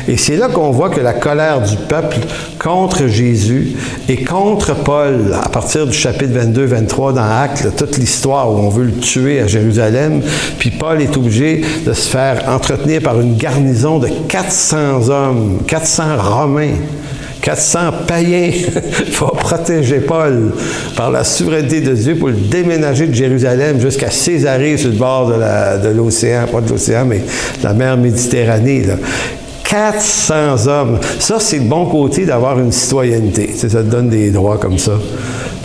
S2: Et c'est là qu'on voit que la colère du peuple contre Jésus et contre Paul, à partir du chapitre 22-23 dans Actes, là, toute l'histoire où on veut le tuer à Jérusalem, puis Paul est obligé de se faire entretenir par une garnison de 400 hommes, 400 Romains, 400 païens pour protéger Paul par la souveraineté de Dieu pour le déménager de Jérusalem jusqu'à Césarée sur le bord de l'océan, pas de l'océan, mais de la mer Méditerranée. Là. 400 hommes. Ça, c'est le bon côté d'avoir une citoyenneté. Ça te donne des droits comme ça.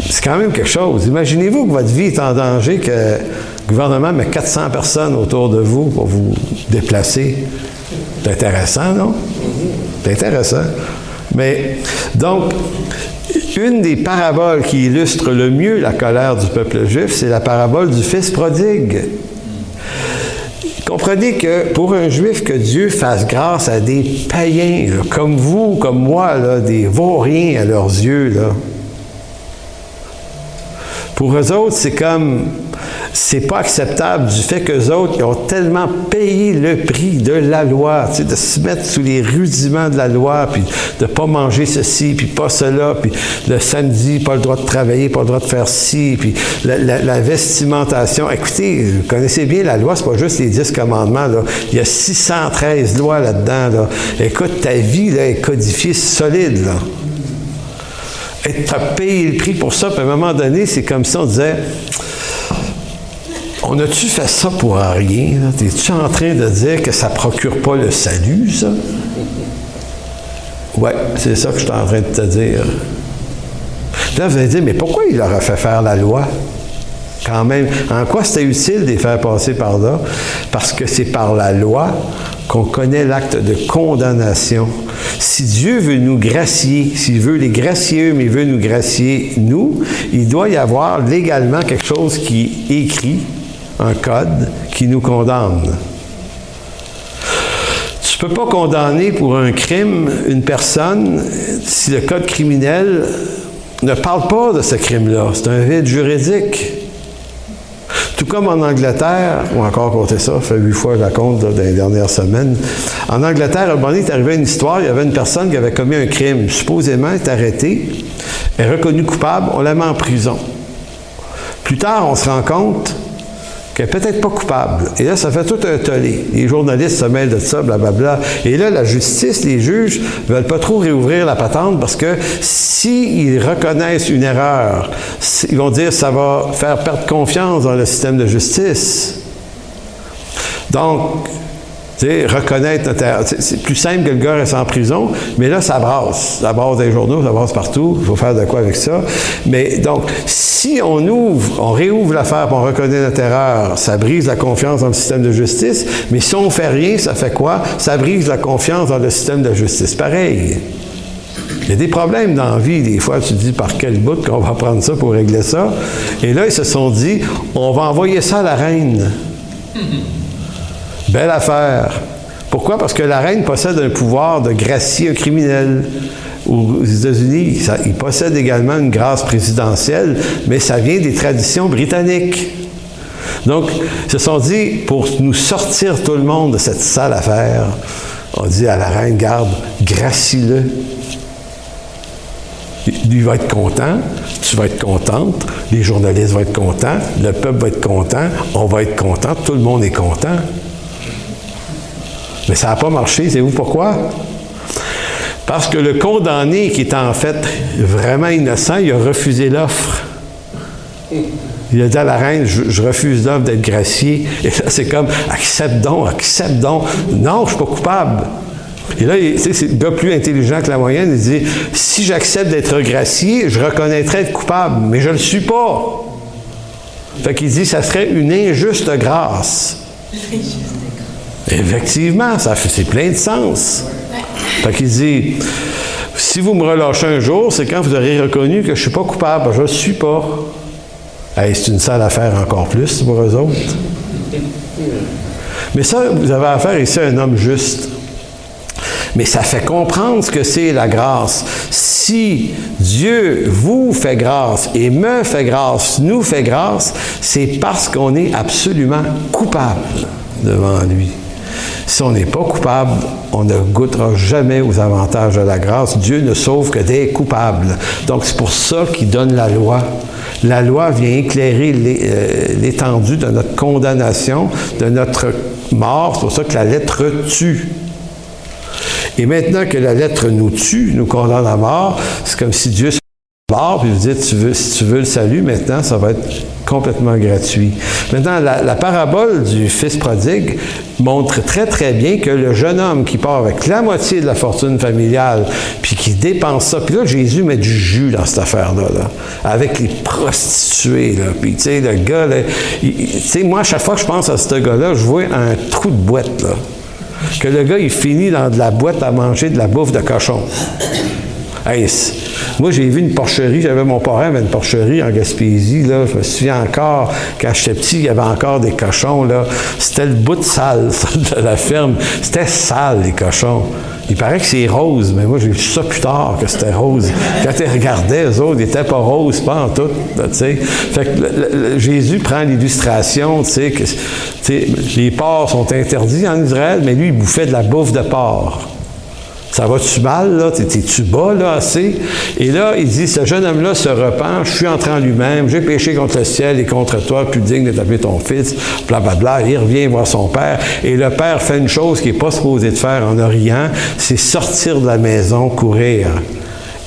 S2: C'est quand même quelque chose. Imaginez-vous que votre vie est en danger, que le gouvernement met 400 personnes autour de vous pour vous déplacer. C'est intéressant, non? C'est intéressant. Mais, donc, une des paraboles qui illustre le mieux la colère du peuple juif, c'est la parabole du fils prodigue. Comprenez que pour un Juif, que Dieu fasse grâce à des païens, là, comme vous, comme moi, là, des vauriens à leurs yeux, là. Pour eux autres, c'est comme... C'est pas acceptable du fait qu'eux autres, ils ont tellement payé le prix de la loi, tu sais, de se mettre sous les rudiments de la loi, puis de pas manger ceci, puis pas cela, puis le samedi, pas le droit de travailler, pas le droit de faire ci, puis la vestimentation. Écoutez, vous connaissez bien la loi, c'est pas juste les 10 commandements, là. Il y a 613 lois là-dedans, là. Écoute, ta vie, là, est codifiée solide, là. Et tu as payé le prix pour ça, puis à un moment donné, c'est comme si on disait... On a-tu fait ça pour rien? Es-tu en train de dire que ça ne procure pas le salut, ça? Oui, c'est ça que je suis en train de te dire. Là, vous allez dire, mais pourquoi il leur a fait faire la loi? Quand même, en quoi c'était utile de les faire passer par là? Parce que c'est par la loi qu'on connaît l'acte de condamnation. Si Dieu veut nous gracier, s'il veut les gracier eux, mais il veut nous gracier nous, il doit y avoir légalement quelque chose qui est écrit, un code, qui nous condamne. Tu ne peux pas condamner pour un crime une personne si le code criminel ne parle pas de ce crime-là. C'est un vide juridique. Tout comme en Angleterre, ou encore compter ça, ça fait 8 fois que je la compte dans les dernières semaines. En Angleterre, à un moment donné, il est arrivé une histoire, il y avait une personne qui avait commis un crime. Supposément, elle est arrêtée, elle est reconnue coupable, on la met en prison. Plus tard, on se rend compte qu'elle n'est peut-être pas coupable. Et là, ça fait tout un tollé. Les journalistes se mêlent de ça, blablabla. Et là, la justice, les juges, ne veulent pas trop réouvrir la patente parce que s'ils reconnaissent une erreur, ils vont dire que ça va faire perdre confiance dans le système de justice. Donc, tu sais, reconnaître notre erreur. C'est plus simple que le gars reste en prison, mais là, ça brasse. Ça brasse dans les journaux, ça brasse partout. Il faut faire de quoi avec ça. Mais donc, si on réouvre l'affaire et on reconnaît notre erreur, ça brise la confiance dans le système de justice. Mais si on ne fait rien, ça fait quoi? Ça brise la confiance dans le système de justice. Pareil. Il y a des problèmes dans la vie. Des fois, tu te dis par quel bout qu'on va prendre ça pour régler ça. Et là, ils se sont dit, on va envoyer ça à la reine. Belle affaire. Pourquoi? Parce que la reine possède un pouvoir de gracier un criminel. Aux États-Unis, il possède également une grâce présidentielle, mais ça vient des traditions britanniques. Donc, ils se sont dit, pour nous sortir tout le monde de cette sale affaire, on dit à la reine, garde, gracie-le. Lui va être content, tu vas être contente, les journalistes vont être contents, le peuple va être content, on va être content, tout le monde est content. Mais ça n'a pas marché, savez-vous pourquoi? Parce que le condamné, qui était en fait vraiment innocent, il a refusé l'offre. Il a dit à la reine, je refuse l'offre d'être gracié. Et là, c'est comme, accepte donc. Non, je ne suis pas coupable. Et là, c'est le gars plus intelligent que la moyenne, il dit, si j'accepte d'être gracié, je reconnaîtrais être coupable, mais je ne le suis pas. Fait qu'il dit, ça serait une injuste grâce. Effectivement, c'est plein de sens. Fait qu'il dit, si vous me relâchez un jour, c'est quand vous aurez reconnu que je ne suis pas coupable. Je ne le suis pas. Hey, c'est une sale affaire encore plus pour eux autres. Mais ça, vous avez affaire ici à un homme juste. Mais ça fait comprendre ce que c'est la grâce. Si Dieu vous fait grâce et me fait grâce, nous fait grâce, c'est parce qu'on est absolument coupable devant lui. Si on n'est pas coupable, on ne goûtera jamais aux avantages de la grâce. Dieu ne sauve que des coupables. Donc, c'est pour ça qu'il donne la loi. La loi vient éclairer l'étendue de notre condamnation, de notre mort. C'est pour ça que la lettre tue. Et maintenant que la lettre nous tue, nous condamne à mort, c'est comme si Dieu se mort, puis vous dites, si tu veux le salut, maintenant, ça va être complètement gratuit. Maintenant, la parabole du fils prodigue montre très, très bien que le jeune homme qui part avec la moitié de la fortune familiale, puis qui dépense ça, puis là, Jésus met du jus dans cette affaire-là, là, avec les prostituées, là, puis tu sais, le gars, tu sais, moi, à chaque fois que je pense à ce gars-là, je vois un trou de boîte, là. Que le gars, il finit dans de la boîte à manger de la bouffe de cochon. Hey, moi, j'ai vu une porcherie, j'avais mon parrain avait une porcherie en Gaspésie, là, je me souviens encore, quand j'étais petit, il y avait encore des cochons, là. C'était le bout de sale, ça, de la ferme. C'était sale, les cochons. Il paraît que c'est rose, mais moi, j'ai vu ça plus tard, que c'était rose. Quand tu regardais, eux autres, ils n'étaient pas roses, pas en tout, tu sais. Fait que Jésus prend l'illustration, tu sais, que les porcs sont interdits en Israël, mais lui, il bouffait de la bouffe de porc. Ça va-tu mal, là? T'es-tu bas, là, assez? Et là, il dit, ce jeune homme-là se repent, je suis entré en lui-même, j'ai péché contre le ciel et contre toi, plus digne de t'appeler ton fils, blablabla. Il revient voir son père, et le père fait une chose qu'il n'est pas supposé de faire en Orient, c'est sortir de la maison, courir,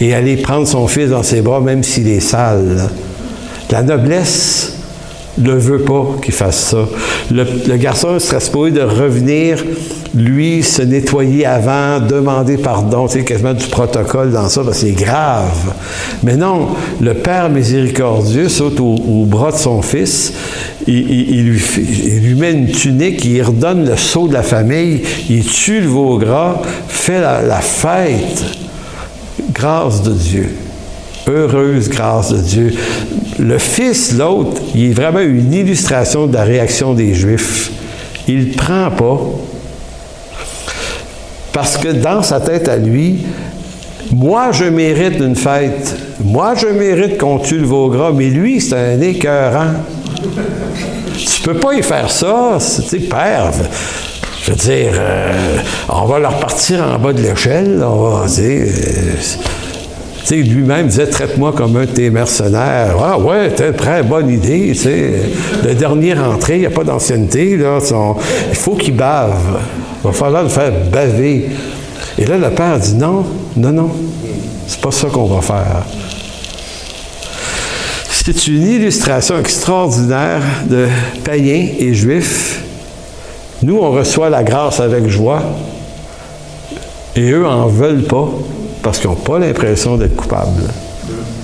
S2: et aller prendre son fils dans ses bras, même s'il est sale. La noblesse ne veut pas qu'il fasse ça. Le garçon serait supposé de revenir, lui, se nettoyer avant, demander pardon, tu sais, quasiment du protocole dans ça, parce que c'est grave. Mais non, le Père miséricordieux saute au bras de son fils, il lui met une tunique, il redonne le sceau de la famille, il tue le veau gras, fait la fête. Grâce de Dieu. Heureuse grâce de Dieu. Le fils, l'autre, il est vraiment une illustration de la réaction des Juifs. Il ne prend pas. Parce que dans sa tête à lui, moi, je mérite une fête. Moi, je mérite qu'on tue le veau gras, mais lui, c'est un écœurant. Tu peux pas y faire ça. Tu sais, père, je veux dire, on va leur partir en bas de l'échelle. On va, tu sais, lui-même disait, traite-moi comme un de tes mercenaires. Ah ouais, t'as une très bonne idée, tu sais. Le dernier rentré, il n'y a pas d'ancienneté, là. Il faut qu'il bave. Il va falloir le faire baver. Et là, le père dit, non, c'est pas ça qu'on va faire. C'est une illustration extraordinaire de païens et juifs. Nous, on reçoit la grâce avec joie, et eux en veulent pas, parce qu'ils n'ont pas l'impression d'être coupables,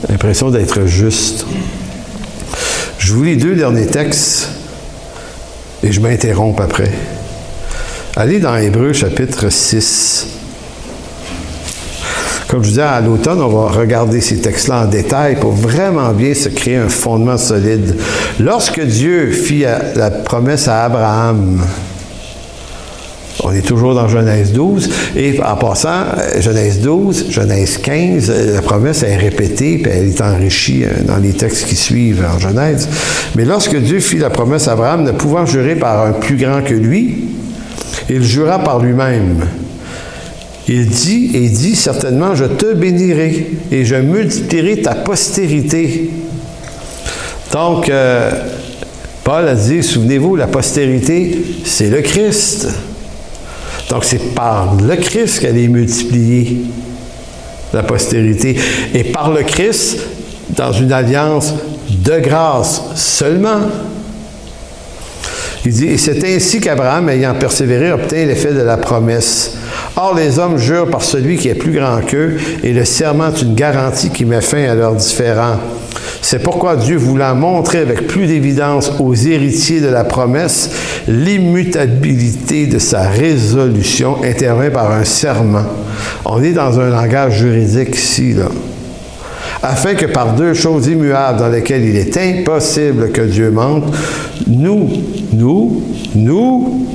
S2: l'impression d'être justes. Je vous lis 2 derniers textes, et je m'interromps après. Allez dans Hébreux chapitre 6. Comme je disais, à l'automne, on va regarder ces textes-là en détail pour vraiment bien se créer un fondement solide. Lorsque Dieu fit la promesse à Abraham, on est toujours dans Genèse 12, et en passant, Genèse 12, Genèse 15, la promesse est répétée, puis elle est enrichie dans les textes qui suivent en Genèse. Mais lorsque Dieu fit la promesse à Abraham, ne pouvant jurer par un plus grand que lui, il jura par lui-même. Il dit certainement, je te bénirai et je multiplierai ta postérité. Donc, Paul a dit, souvenez-vous, la postérité, c'est le Christ. Donc, c'est par le Christ qu'elle est multipliée, la postérité. Et par le Christ, dans une alliance de grâce seulement. Il dit, et c'est ainsi qu'Abraham, ayant persévéré, obtint l'effet de la promesse. Or, les hommes jurent par celui qui est plus grand qu'eux, et le serment est une garantie qui met fin à leurs différends. C'est pourquoi Dieu, voulant montrer avec plus d'évidence aux héritiers de la promesse l'immutabilité de sa résolution, intervient par un serment. On est dans un langage juridique ici, là. Afin que par 2 choses immuables dans lesquelles il est impossible que Dieu mente, nous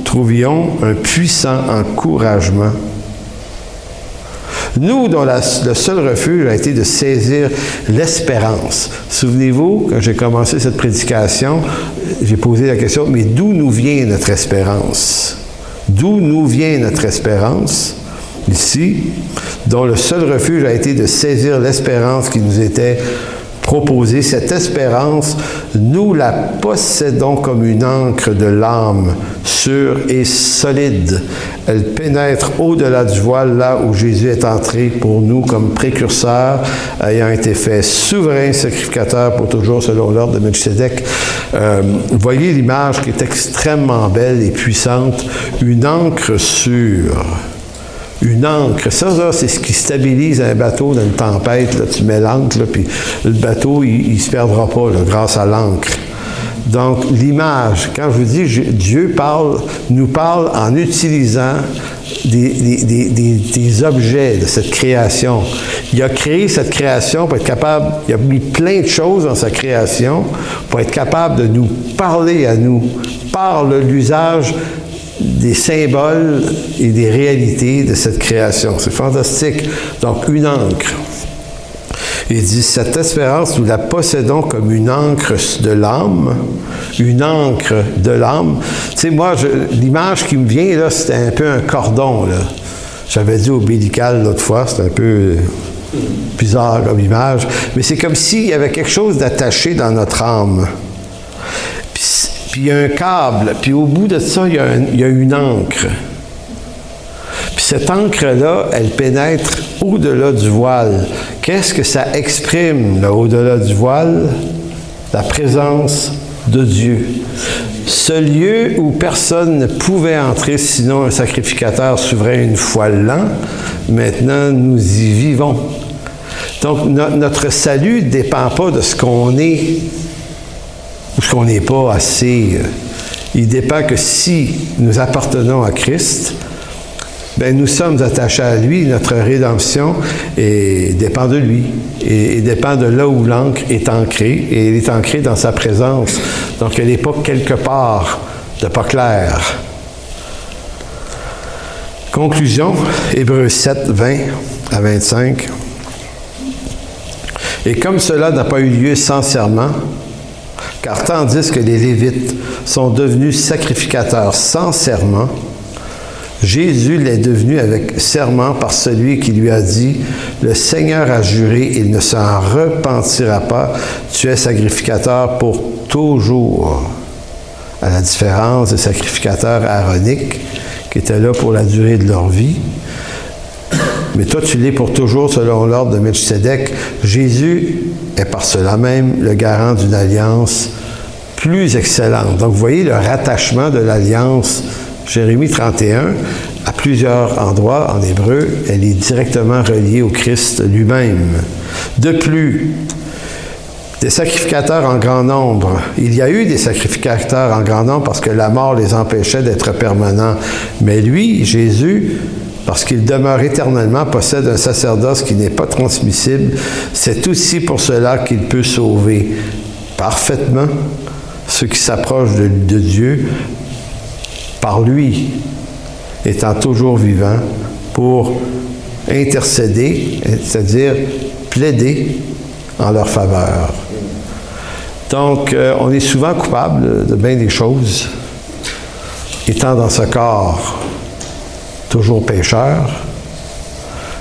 S2: trouvions un puissant encouragement. Nous, dont le seul refuge a été de saisir l'espérance. Souvenez-vous, quand j'ai commencé cette prédication, j'ai posé la question, mais d'où nous vient notre espérance? D'où nous vient notre espérance? Ici, dont le seul refuge a été de saisir l'espérance qui nous était proposée. Cette espérance, nous la possédons comme une ancre de l'âme, sûre et solide. Elle pénètre au-delà du voile, là où Jésus est entré pour nous comme précurseur, ayant été fait souverain sacrificateur pour toujours selon l'ordre de Melchisédek. Voyez l'image qui est extrêmement belle et puissante. Une ancre sûre. Une ancre. Ça, c'est ce qui stabilise un bateau dans une tempête. Là, tu mets l'ancre, là, puis le bateau, il ne se perdra pas là, grâce à l'ancre. Donc, l'image, quand je vous dis, Dieu nous parle en utilisant des objets de cette création. Il a créé cette création pour être capable, il a mis plein de choses dans sa création pour être capable de nous parler à nous par l'usage des symboles et des réalités de cette création. C'est fantastique. Donc, une ancre. Il dit, cette espérance, nous la possédons comme une ancre de l'âme. Une ancre de l'âme. Tu sais, moi, l'image qui me vient, là, c'était un peu un cordon, là. J'avais dit ombilical l'autre fois, c'était un peu bizarre comme image. Mais c'est comme s'il y avait quelque chose d'attaché dans notre âme. Puis il y a un câble, puis au bout de ça, il y a une ancre. Puis cette ancre-là, elle pénètre au-delà du voile. Qu'est-ce que ça exprime, là, au-delà du voile? La présence de Dieu. Ce lieu où personne ne pouvait entrer sinon un sacrificateur souverain une fois l'an, maintenant nous y vivons. Donc notre salut ne dépend pas de ce qu'on est ou ce qu'on n'est pas assez. Il dépend que si nous appartenons à Christ, ben nous sommes attachés à lui, notre rédemption dépend de lui et dépend de là où l'encre est ancrée, et elle est ancrée dans sa présence. Donc elle n'est pas quelque part de pas clair. Conclusion, Hébreux 7, 20 à 25. Et comme cela n'a pas eu lieu sans serment, car tandis que les Lévites sont devenus sacrificateurs sans serment, Jésus l'est devenu avec serment par celui qui lui a dit, « Le Seigneur a juré, il ne s'en repentira pas, tu es sacrificateur pour toujours. » À la différence des sacrificateurs aaroniques qui étaient là pour la durée de leur vie. Mais toi, tu l'es pour toujours selon l'ordre de Melchisédek. Jésus est par cela même le garant d'une alliance plus excellente. Donc, vous voyez le rattachement de l'alliance. Jérémie 31, à plusieurs endroits en hébreu, elle est directement reliée au Christ lui-même. De plus, des sacrificateurs en grand nombre. Il y a eu des sacrificateurs en grand nombre parce que la mort les empêchait d'être permanents. Mais lui, Jésus, parce qu'il demeure éternellement, possède un sacerdoce qui n'est pas transmissible. C'est aussi pour cela qu'il peut sauver parfaitement ceux qui s'approchent de Dieu par lui, étant toujours vivant, pour intercéder, c'est-à-dire plaider en leur faveur. Donc, on est souvent coupable de bien des choses, étant dans ce corps toujours pécheur,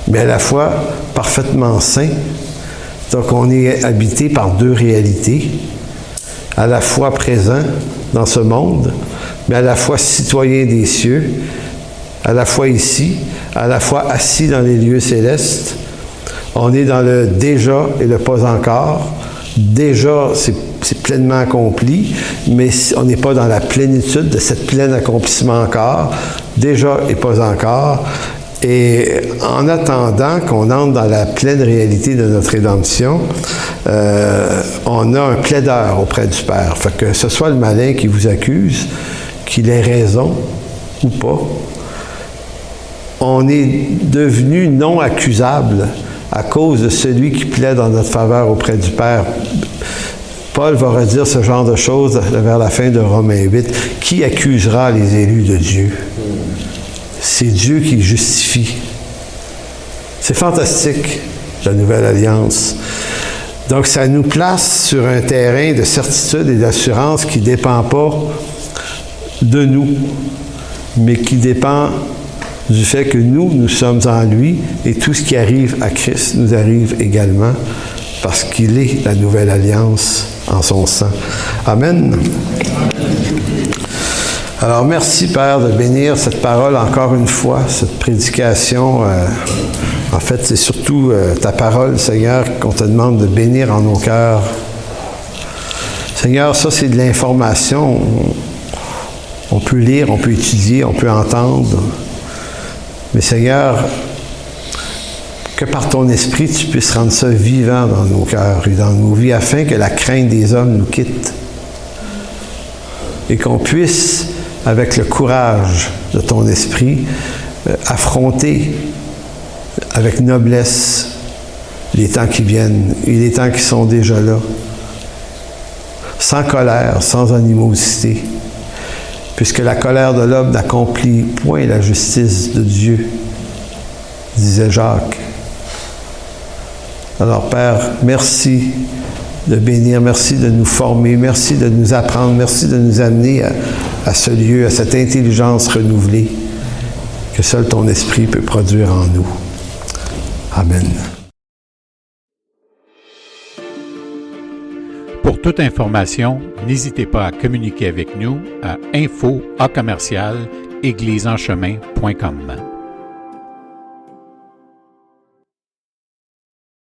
S2: mais à la fois parfaitement saint. Donc, on est habité par deux réalités, à la fois présent dans ce monde, mais à la fois citoyen des cieux, à la fois ici, à la fois assis dans les lieux célestes. On est dans le déjà et le pas encore. Déjà, c'est pleinement accompli, mais on n'est pas dans la plénitude de cette plein accomplissement encore. Déjà et pas encore. Et en attendant qu'on entre dans la pleine réalité de notre rédemption, on a un plaideur auprès du Père. Fait que ce soit le malin qui vous accuse, qu'il ait raison ou pas, on est devenu non accusable à cause de celui qui plaide en notre faveur auprès du Père. Paul va redire ce genre de choses vers la fin de Romains 8. Qui accusera les élus de Dieu? C'est Dieu qui justifie. C'est fantastique, la nouvelle alliance. Donc, ça nous place sur un terrain de certitude et d'assurance qui ne dépend pas de nous, mais qui dépend du fait que nous sommes en lui, et tout ce qui arrive à Christ nous arrive également parce qu'il est la nouvelle alliance en son sang. Amen. Alors, merci, Père, de bénir cette parole encore une fois, cette prédication. En fait, c'est surtout ta parole, Seigneur, qu'on te demande de bénir en nos cœurs. Seigneur, ça, c'est de l'information. On peut lire, on peut étudier, on peut entendre. Mais Seigneur, que par ton esprit, tu puisses rendre ça vivant dans nos cœurs et dans nos vies, afin que la crainte des hommes nous quitte. Et qu'on puisse, avec le courage de ton esprit, affronter avec noblesse les temps qui viennent et les temps qui sont déjà là. Sans colère, sans animosité. Puisque la colère de l'homme n'accomplit point la justice de Dieu, disait Jacques. Alors, Père, merci de bénir, merci de nous former, merci de nous apprendre, merci de nous amener à ce lieu, à cette intelligence renouvelée que seul ton esprit peut produire en nous. Amen.
S1: Pour toute information, n'hésitez pas à communiquer avec nous à info@égliseenchemin.com.